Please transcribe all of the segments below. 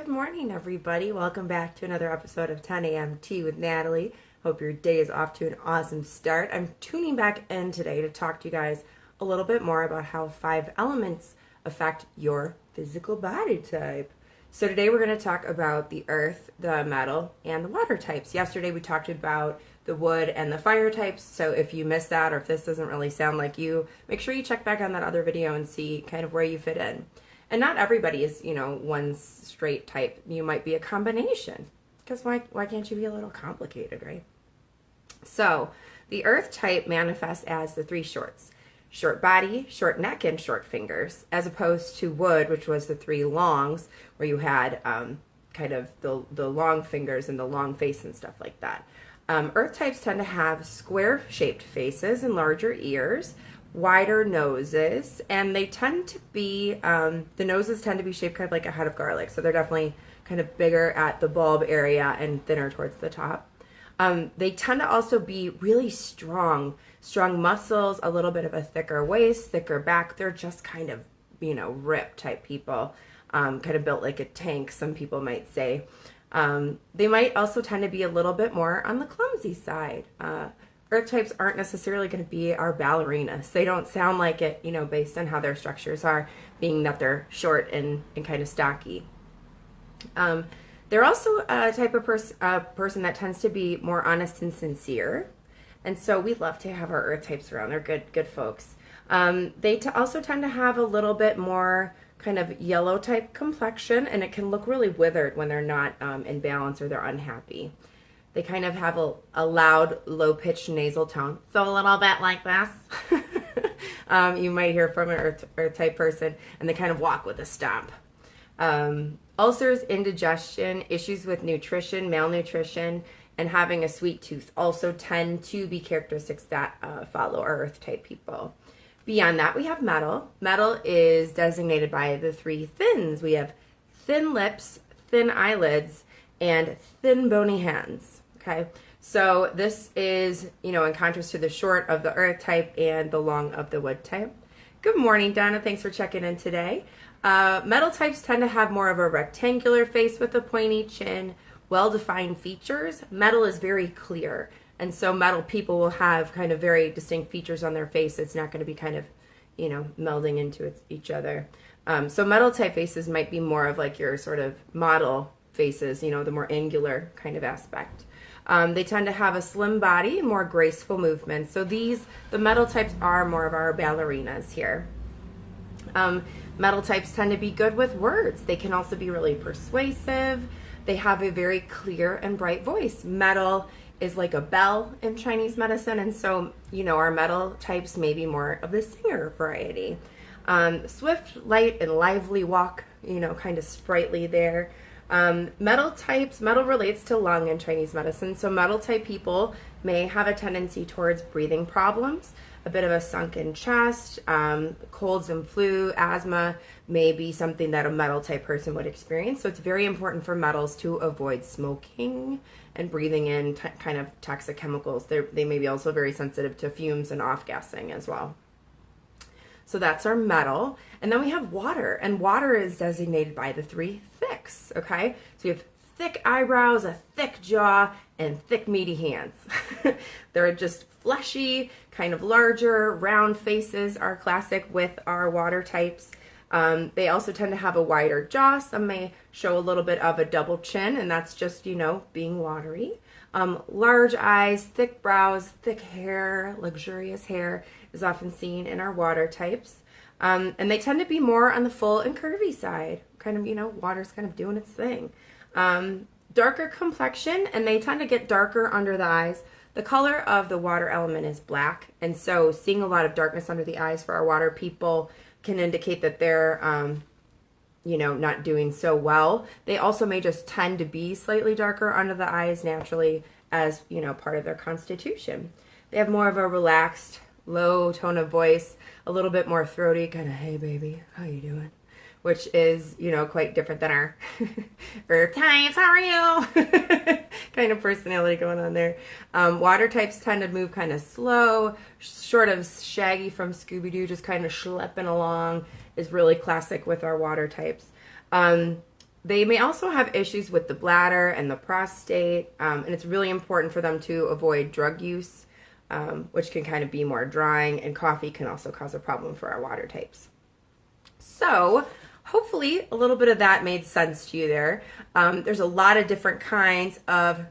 Good morning, everybody. Welcome back to another episode of 10 a.m. Tea with Natalie. Hope your day is off to an awesome start. I'm tuning back in today to talk to you guys a little bit more about how 5 elements affect your physical body type. So today we're going to talk about the earth, the metal, and the water types. Yesterday we talked about the wood and the fire types. So if you missed that or if this doesn't really sound like you, make sure you check back on that other video and see kind of where you fit in. And not everybody is, one straight type. You might be a combination. Because why can't you be a little complicated, right? So the earth type manifests as the 3 shorts. Short body, short neck, and short fingers. As opposed to wood, which was the 3 longs, where you had kind of the long fingers and the long face and stuff like that. Earth types tend to have square-shaped faces and larger ears, wider noses, and they tend to be, the noses tend to be shaped kind of like a head of garlic, so they're definitely kind of bigger at the bulb area and thinner towards the top. They tend to also be really strong muscles, a little bit of a thicker waist, thicker back. They're just kind of, ripped type people, kind of built like a tank, some people might say. They might also tend to be a little bit more on the clumsy side. Earth types aren't necessarily going to be our ballerinas. They don't sound like it, based on how their structures are, being that they're short and kind of stocky. They're also a type of person that tends to be more honest and sincere. And so we love to have our earth types around. They're good folks. They also tend to have a little bit more kind of yellow type complexion, and it can look really withered when they're not in balance or they're unhappy. They kind of have a loud, low-pitched nasal tone. So a little bit like this. You might hear from an earth type person, and they kind of walk with a stomp. Ulcers, indigestion, issues with nutrition, malnutrition, and having a sweet tooth also tend to be characteristics that follow our earth type people. Beyond that, we have metal. Metal is designated by the 3 thins. We have thin lips, thin eyelids, and thin bony hands. Okay, so this is, in contrast to the short of the earth type and the long of the wood type. Good morning, Donna. Thanks for checking in today. Metal types tend to have more of a rectangular face with a pointy chin, well-defined features. Metal is very clear, and so metal people will have kind of very distinct features on their face. It's not going to be kind of, melding into each other. So metal type faces might be more of like your sort of model faces, the more angular kind of aspect. They tend to have a slim body and more graceful movements. So the metal types are more of our ballerinas here. Metal types tend to be good with words. They can also be really persuasive. They have a very clear and bright voice. Metal is like a bell in Chinese medicine, and so, our metal types may be more of the singer variety. Swift, light, and lively walk, kind of sprightly there. Metal relates to lung in Chinese medicine, so metal type people may have a tendency towards breathing problems, a bit of a sunken chest, colds and flu, asthma may be something that a metal type person would experience. So it's very important for metals to avoid smoking and breathing in kind of toxic chemicals. They may be also very sensitive to fumes and off-gassing as well. So that's our metal. And then we have water, and water is designated by the 3 thicks, okay? So you have thick eyebrows, a thick jaw, and thick meaty hands. They're just fleshy, kind of larger, round faces are classic with our water types. They also tend to have a wider jaw. Some may show a little bit of a double chin, and that's just, being watery. Large eyes, thick brows, thick hair, luxurious hair is often seen in our water types. And they tend to be more on the full and curvy side. Kind of, water's kind of doing its thing. Darker complexion, and they tend to get darker under the eyes. The color of the water element is black, and so seeing a lot of darkness under the eyes for our water people can indicate that they're, not doing so well. They also may just tend to be slightly darker under the eyes naturally as, part of their constitution. They have more of a relaxed, low tone of voice, a little bit more throaty, kind of, hey baby, how you doing? Which is, quite different than our earth types, how are you? Kind of personality going on there. Water types tend to move kind of slow, sort of Shaggy from Scooby-Doo, just kind of schlepping along is really classic with our water types. They may also have issues with the bladder and the prostate, and it's really important for them to avoid drug use, which can kind of be more drying, and coffee can also cause a problem for our water types. So hopefully a little bit of that made sense to you there. There's a lot of different kinds of,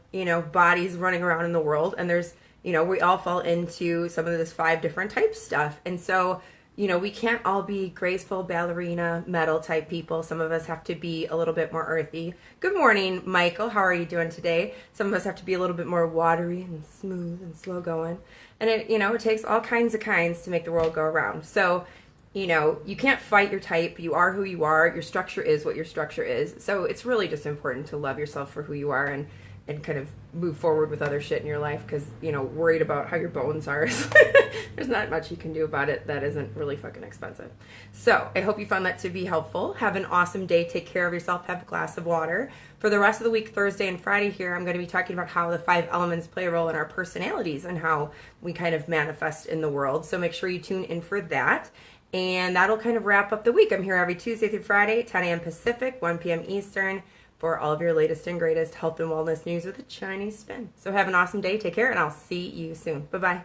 bodies running around in the world, and there's, we all fall into some of this 5 different types stuff. And so, we can't all be graceful ballerina metal type people. Some of us have to be a little bit more earthy. Good morning, Michael. How are you doing today? Some of us have to be a little bit more watery and smooth and slow going. And it takes all kinds of kinds to make the world go around. So, you can't fight your type. You are who you are. Your structure is what your structure is. So it's really just important to love yourself for who you are and kind of move forward with other shit in your life, because, worried about how your bones are. There's not much you can do about it that isn't really fucking expensive. So I hope you found that to be helpful. Have an awesome day. Take care of yourself. Have a glass of water. For the rest of the week, Thursday and Friday here, I'm going to be talking about how the 5 elements play a role in our personalities and how we kind of manifest in the world. So make sure you tune in for that. And that'll kind of wrap up the week. I'm here every Tuesday through Friday, 10 a.m. Pacific, 1 p.m. Eastern, for all of your latest and greatest health and wellness news with a Chinese spin. So have an awesome day. Take care, and I'll see you soon. Bye-bye.